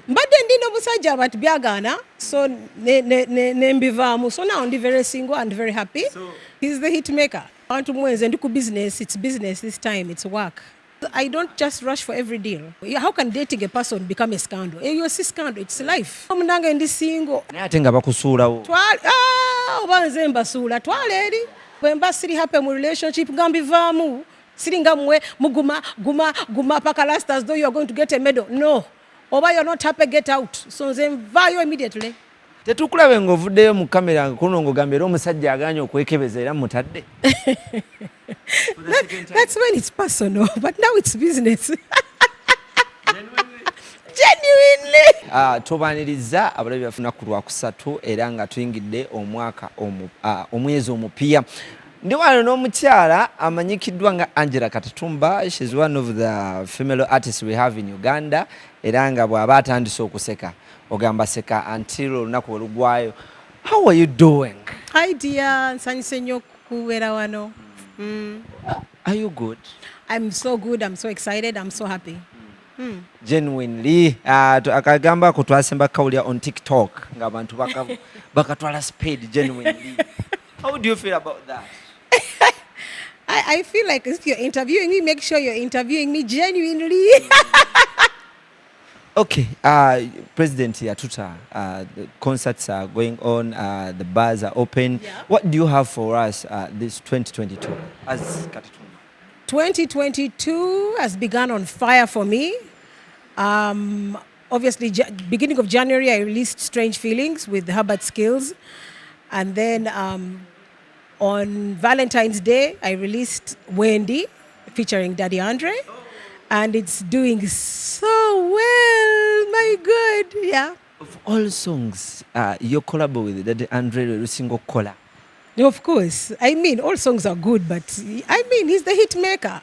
Mbadde ndina omusajja abati byagaana, so nembivaamu. So now I'm very single and very happy. So, he's the hit maker. Abantu mwenze ndi ku business, it's business this time, it's work. I don't just rush for every deal. How can dating a person become a scandal? You're a scandal, it's life. Munanga ndi single. Naye ate nga bakusuulawo. Oba nze mbasuula twala eri. Bwe mba siri happy mu relationship ngambivaamu. Siri nga mwe guma paka last as though you're going to get a medal. No. Oba you're not happy, get out. So nze nvaayo immediately. Tetukulabe ng'ovuddeyo mu kamera kuno ng'ogambye era omusajja agaanye okwekebeza era mutadde. That's when it's personal, but now it's business. Genuinely. Tubaaniriza abalabi bafuna ku Lwakusatu era nga tuyingidde omwezi omupya. Ndi wano n'omukyala amanyikiddwa nga Angella Katatumba. She's one of the female artists we have in Uganda. Era nga bw'aba atandise okuseka ogamba seka until olunaku olugwayo. How are you doing? Hi dear, nsanyuse nnyo kubeera wano. Are you good? I'm so good, I'm so excited, I'm so happy. Genuinely, akagamba ko twasemba kawulya on TikTok nga abantu bakatwala speed genuinely. How do you feel about that? I feel like if you're interviewing me, make sure you're interviewing me genuinely. Okay, President Yatuta, the concerts are going on, the bars are open. Yeah. What do you have for us this 2022 as Katatumba? 2022 has begun on fire for me. Obviously, beginning of January, I released Strange Feelings with Herbert Skills. And then on Valentine's Day, I released Wendy featuring Daddy Andre. And it's doing so well, my God, yeah. Of all songs, you collab with Daddy Andre, single caller. Of course. I mean, all songs are good, but I mean, he's the hit maker.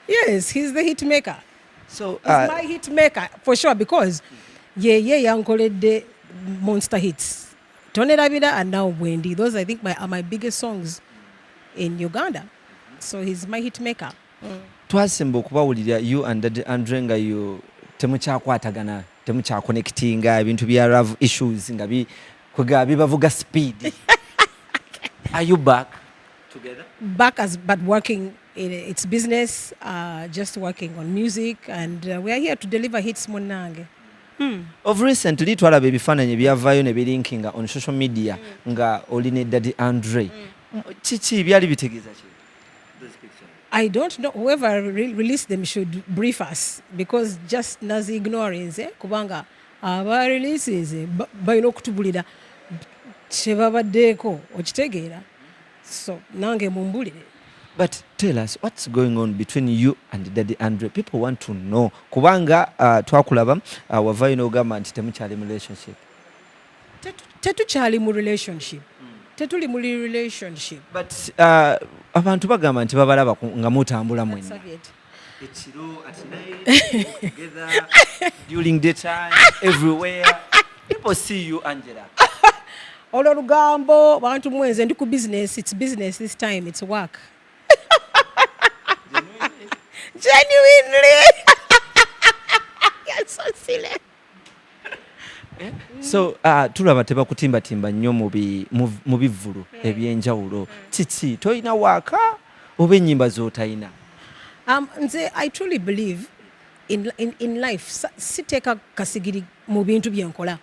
Yes, he's the hit maker. So he's my hit maker, for sure, because yankolede monster hits. Tone Davida and now Wendy. Those, I think, are my biggest songs in Uganda. So he's my hit maker. Twasemba okubawulira you and Daddy Andre nga you temukyakwatagana temukyakonectinga ebintu bya love issues nga bibavuga speed. Are you back together? Back but working in its business, just working on music, and we are here to deliver hits munange. Of recently twalaba ebifaananyi byavaayo ne bilinkinga on social media nga oline Daddy Andre. Kiki byali bitegeeza ki? I don't know. Whoever released them should brief us, because just nazi ignorance kubanga aba releases bayina okutubulira kyebabaddeeko okitegeera. So nange mumbulire. But tell us what's going on between you and Daddy Andre. People want to know. Kubanga twakulaba wavaayo n'ogamba nti temukyali mu relationship. Tetukyali mu relationship. Tetuli mu relationship. But abantu bagamba nti babalaba nga mutambula mwenna. Ekiro at night together during daytime everywhere. People see you, Angella. Olwo lugambo bantu mwenze ndi ku business, it's business this time, it's work. Genuinely. You're so silly. So tulaba tebakutimbatimba nnyo mu bivvulu ebyenjawulo. Kiki toyina waaka oba ennyimba z'otayina? I truly believe in life. Siteeka kasigiri mu bintu bye nkola.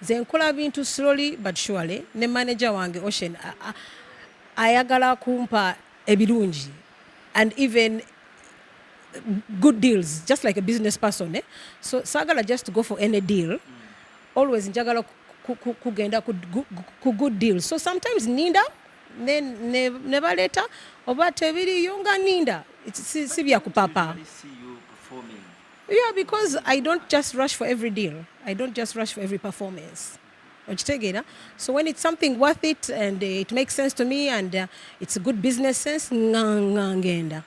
Nze nkola bintu slowly but surely. Ne manager wange Ocean ayagala kumpa ebirungi and even good deals, just like a business person. So sagala just to go for any deal. Always njagala kugenda ku good deals. So sometimes ninda never later oba tebiriyo nga ninda si bya kupapa. Yeah, because I don't just rush for every deal. I don't just rush for every performance. So when it's something worth it and it makes sense to me and it's a good business sense, ngenda.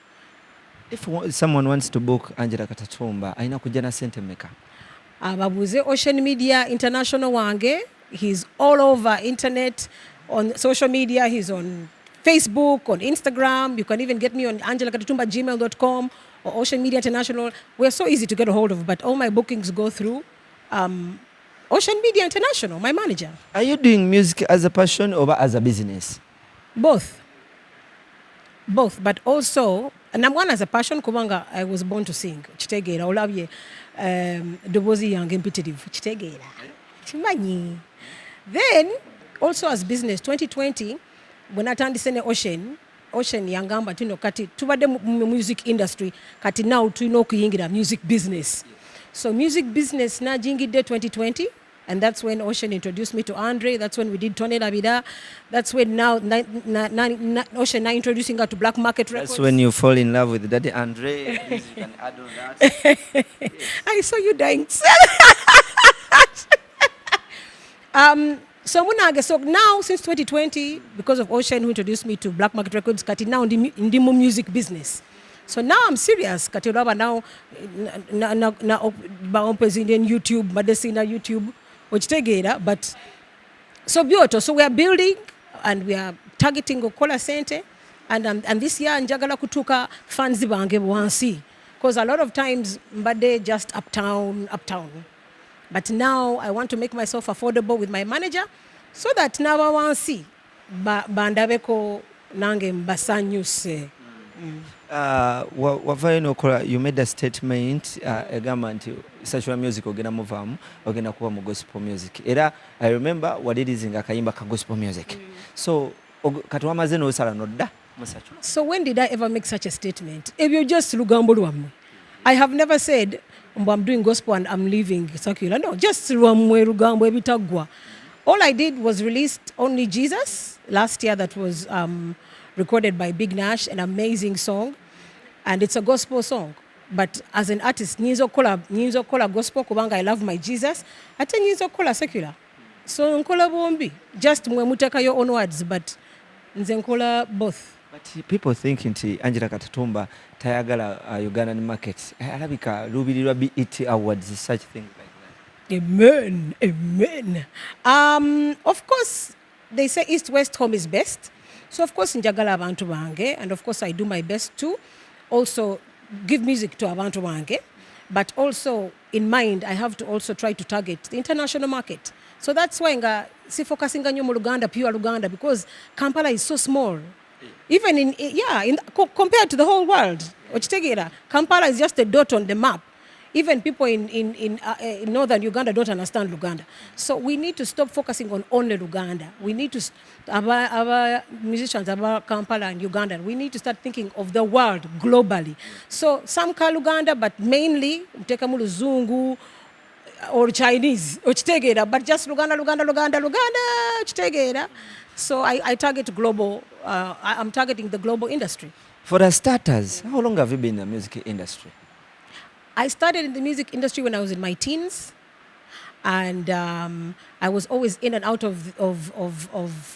If someone wants to book Angella Katatumba, aina kuja na sente meka? Ababuze Ocean Media International wange. He's all over internet, on social media. He's on Facebook, on Instagram. You can even get me on angellakatatumba@gmail.com or Ocean Media International. We're so easy to get a hold of, but all my bookings go through Ocean Media International, my manager. Are you doing music as a passion or as a business? Both, but also, number one as a passion, kubanga I was born to sing. Chitegera, olabye, dobozi yange mpitirivu. Chitegera, chimanyi. Then, also as business, 2020, when I turned to Ocean yangamba tino kati tubadde mu music industry kati now tulina okuyingira music business. So music business najingidde 2020, and that's when Ocean introduced me to Andre. That's when we did Tone Labida. That's when now Ocean now introducing her to Black Market Records. That's when you fall in love with Daddy Andre. Please, you can add on that. Yes. I saw you dying. So now since 2020, because of Ocean who introduced me to Black Market Records, kati now in the music business. So now I'm serious. Kati olaba now na baompezi in YouTube, madesina YouTube, ochitegeera, but so byoto. So we are building and we are targeting Okola Center, and this year njagala kutuka fans bange wansi, because a lot of times mbade just uptown. But now I want to make myself affordable with my manager so that now I see bandabeko nange mbasanyuse. You made a statement egamba nti secular music ogenda muvamu ogenda kuba mu gospel music. Era I remember wadirizinga kayimba ka gospel music. So kati wamaze n'osala nodda mu secular. So when did I ever make such a statement? If you just lugambo lwammwe. I have never said I'm doing gospel and I'm leaving secular. No, just lwammwe lugambo ebitagwa. All I did was released Only Jesus last year. That was recorded by Big Nash, an amazing song, and it's a gospel song. But as an artist, nyinza kola gospel kubanga I love my Jesus. Ate nyinza kola secular. So nkola bombi. Just mwe muteka your own words, but nze nkola both. But people think nti Angella Katatumba tayagala Ugandan market. Alabika lubirirwa BET Awards, such things like that. Amen. Of course, they say East-West home is best. So of course njagala abantu bange, and of course I do my best to also give music to abantu bange, but also in mind I have to also try to target the international market. So that's why si focusing nnyo mu Luganda, pure Luganda, because Kampala is so small. Even compared to the whole world. Ochitegeera, Kampala is just a dot on the map. Even people in northern Uganda don't understand Luganda. So we need to stop focusing on only Luganda. We need to, our musicians, our Kampala and Uganda, we need to start thinking of the world globally. So some ka Luganda, but mainly mteka mu Luzungu or Chinese, ochitegeera, but just Luganda, ochitegeera. So I target global, I'm targeting the global industry. For the starters, how long have you been in the music industry? I started in the music industry when I was in my teens, and I was always in and out of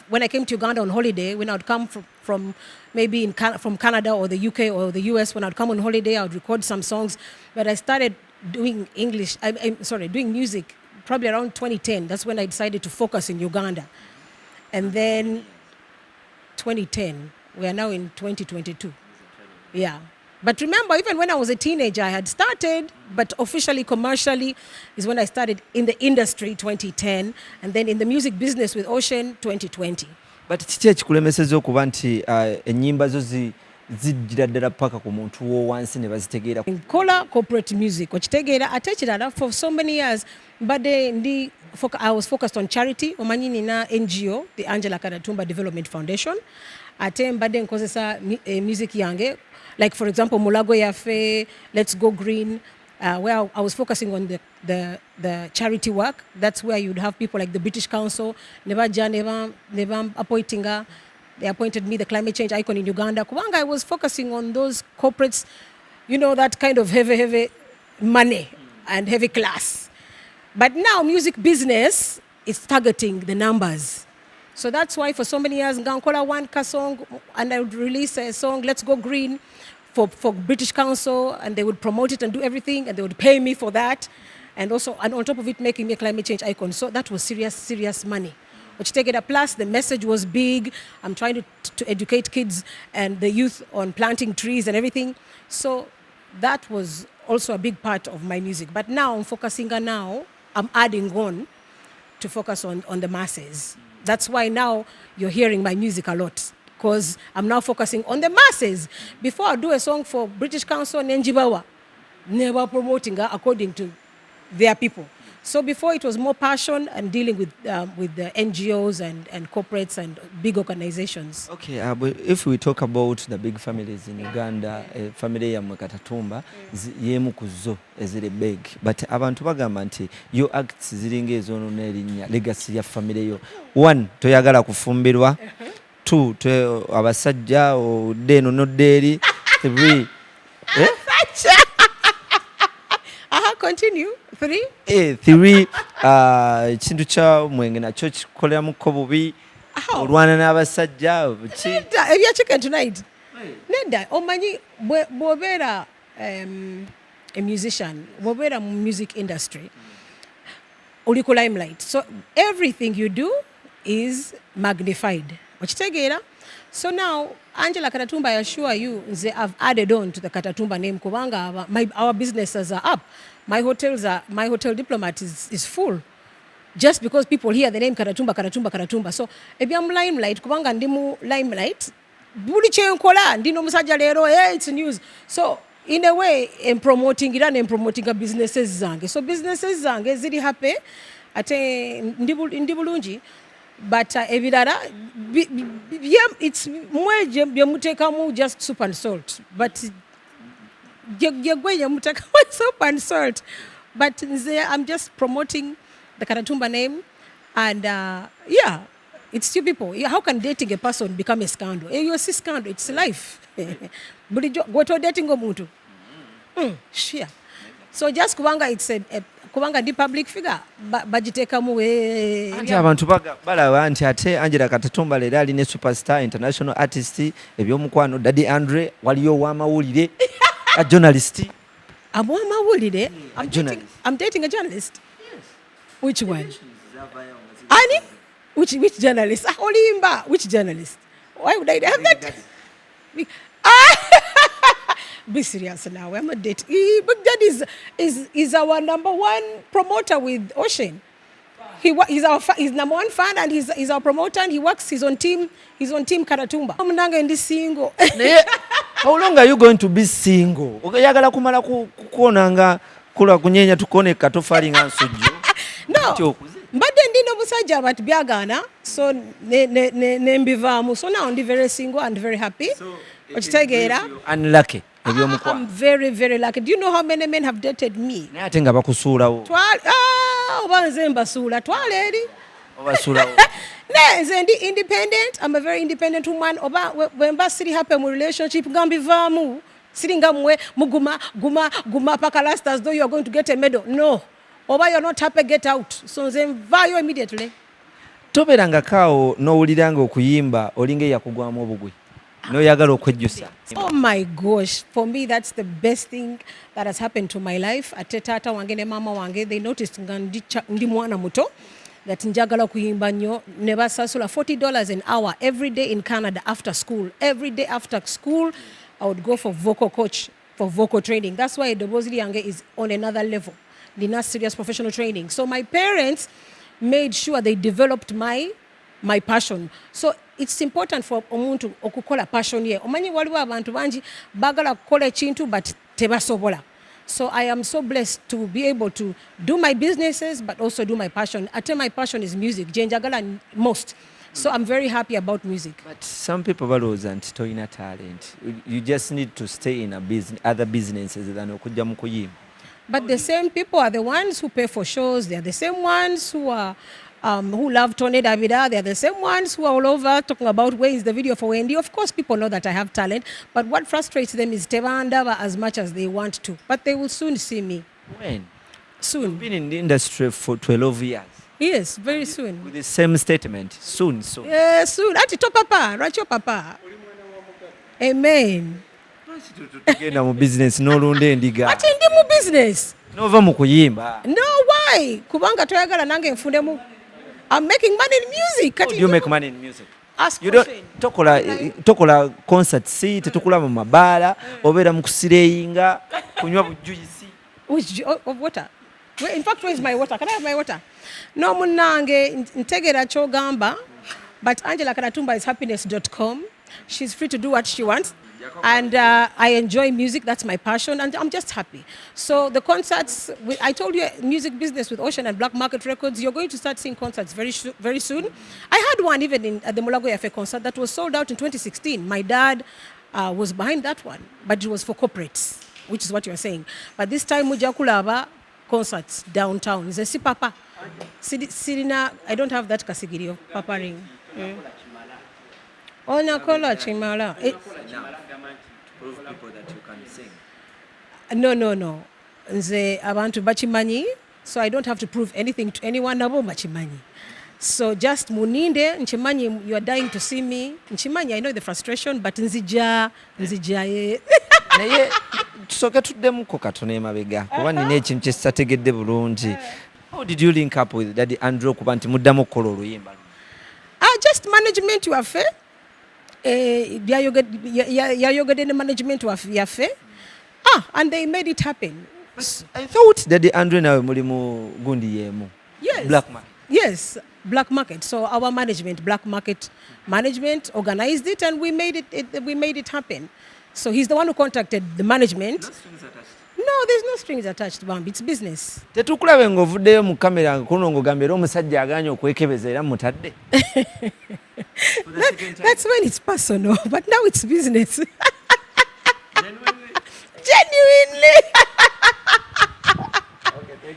when I came to Uganda on holiday. When I would come from maybe from Canada or the UK or the US, when I'd come on holiday, I would record some songs. But I started doing doing music probably around 2010. That's when I decided to focus in Uganda. And then 2010, we are now in 2022. Yeah. But remember, even when I was a teenager, I had started, but officially, commercially, is when I started in the industry, 2010, and then in the music business with Ocean, 2020. But kiki ekikulemesezza okuba nti ennyimba zo zijjira ddala paka ku muntu wo wansi ne bazitegeera? Nkola corporate music, okitegeera ate ekirala for so many years, but I was focused on charity. Omanyi nina NGO, the Angella Katatumba Development Foundation. Ate mbadde nkozesa music yange. Like, for example, Mulago Yafe, Let's Go Green, where I was focusing on the charity work. That's where you'd have people like the British Council, Never appointing, they appointed me the climate change icon in Uganda. Kubanga, I was focusing on those corporates, that kind of heavy money and heavy class. But now music business is targeting the numbers. So that's why for so many years, Ngankola one song, and I would release a song, Let's Go Green, for British Council, and they would promote it and do everything, and they would pay me for that. And on top of it, making me a climate change icon. So that was serious money. Which take it a plus, the message was big. I'm trying to educate kids and the youth on planting trees and everything. So that was also a big part of my music. But now I'm focusing on I'm adding on to focus on the masses. That's why now you're hearing my music a lot, because I'm now focusing on the masses. Before I do a song for British Council Nenjibawa, never promoting her according to their people. So before it was more passion and dealing with the NGOs and corporates and big organizations. Okay, but if we talk about the big families in Uganda, family ya Katatumba, yemu kuzo ezire big. But abantu bagamba nti yo acts ziringa ezono nerinya legacy ya family yo. One, toyagala kufumbirwa. Two, abasajja odeno no deri. Three, continue. Three? Three, chintu cha mwenge na cho kikolera muko bubi. Olwana n'abasajja. Have you chicken tonight? Neda, omanyi bw'obeera a musician, bw'obeera mu music industry, oli ku limelight. So everything you do is magnified. Okitegeera? So now, Angella Katatumba, I assure you, I've added on to the Katatumba name kubanga our businesses are up. My hotel diplomat is full. Just because people hear the name Katatumba. So, ebyamu limelight, kubanga ndimu limelight, buli kyenkola, ndino musajja leero, it's news. So, in a way, I'm promoting businesses zange. So, businesses zange ziri happy, ate ndi bulungi. But ebirara, it's mweje byamutekamu just soup and salt. But soup and salt. But I'm just promoting the Katatumba name, and yeah, it's two people. How can dating a person become a scandal? You see scandal, it's life. What are dating omuntu? Sure. So just kubanga it's a kubanga di public figure bagiteka muwe. Anti abantu balaba nti ate Angella Katatumba leero ali ne superstar international artist ebyomukwano Daddy Andre waliyo wamawulire a journalist. Amawulire? I'm dating a journalist. Yes. Which one? Ani? Which journalist? Olimba. Which journalist? Why would I have that? Be serious now. I'm not dating. But that is our number one promoter with Ocean. He's number one fan, and he's our promoter, and he works. He's on team Katatumba. I'm not going to single. How long are you going to be single? Yagala kumala kuonanga kula kunyenya tukone katofali ngansujo. No. Mbadde ndino musajja but byagana. So ne mbivamu. So now I'm very single and very happy. So unlucky. I'm very, very lucky. Do you know how many men have dated me? Ate nga bakusuulawo. Obanze mbasuula twaleri. Obasuulawo. Nze independent. I'm a very independent woman. Oba wemba siri happy mu relationship ngambivamu. Siri ngamwe guma paka last as though you are going to get a medal. No. Oba you're not happy, get out. So nze mvayo immediately. Toberanga kao n'owuliranga okuyimba olinga yakugwamu obugwi. No yagala okwejjusa. Oh my gosh, for me that's the best thing that has happened to my life. Ate tata wange ne mama wange, they noticed nga ndi mwana muto that njagala kuyimba nnyo ne basasula $40 an hour every day in Canada after school. Every day after school I would go for vocal coach, for vocal training. That's why Dobozili yange is on another level. Dina serious professional training. So my parents made sure they developed my passion. So it's important for omuntu okukola passion ye. Omanyi waliwo abantu bangi bagala kukola ekintu but tebasobola. So I am so blessed to be able to do my businesses but also do my passion. Ate my passion is music. Jenjagala most. So I'm very happy about music. But some people balowooza nti toyina talent. You just need to stay in other businesses than okujja mu kuyimba. But the same people are the ones who pay for shows. They are the same ones who love Tony Davida. They are the same ones who are all over talking about where is the video for Wendy. Of course, people know that I have talent. But what frustrates them is Tevandava as much as they want to. But they will soon see me. When? Soon. You've been in the industry for 12 years. Yes, very soon. With the same statement. Soon. Yeah, soon. Ati to papa. Racho papa. Amen. Tugenda mu business n'olunda endiga. Ati ndi mu business. Nova mu kuyimba. No, why? Kubanga toyagala nange nfunemu. I'm making money in music. How do you make money in music? Ask you don't tokola concert si tetukula mu mabaala obeera mu kusireyinga kunywa bujuisi. Which of water? In fact, where is my water? Can I have my water? No munange ntegera chogamba, but Angella Katatumba is happiness.com. She's free to do what she wants. And I enjoy music, that's my passion, and I'm just happy. So the concerts, I told you, music business with Ocean and Black Market Records, you're going to start seeing concerts very soon. I had one even at the Mulago Yafe concert that was sold out in 2016. My dad was behind that one, but it was for corporates, which is what you're saying. But this time, Mujakulaba concerts downtown. Zesi Papa. Sirina, I don't have that kasigiri of Papa ring. Onakola Chimala. Prove people that you can sing. No. Nze abantu bachimanyi, so I don't have to prove anything to anyone nabo bachimanyi. So just muninde nchimanyi, you are dying to see me. Nchimanyi, I know the frustration, but nzija ye. Naye tusoke tuddemu ko katone mabega kuba nina ekintu kye sitategedde bulungi. How did you link up with Daddy Andrew kuba nti muddamu okukola oluyimba? Just management waffe. Yayogede management waffe. And they made it happen. I thought Daddy Andrew nawe muli mu gundi yemu. Yes. Black Market. Yes, Black Market. So our management, Black Market management, organized it, and we made it happen. So he's the one who contacted the management. No strings attached. No, there's no strings attached, Bambi. It's business. Tetukulabe ng'ovuddeyo mu kamera kuno ng'ogambye era omusajja agaanye okwekebeza era mutadde. That's when it's personal, but now it's business. Genuinely.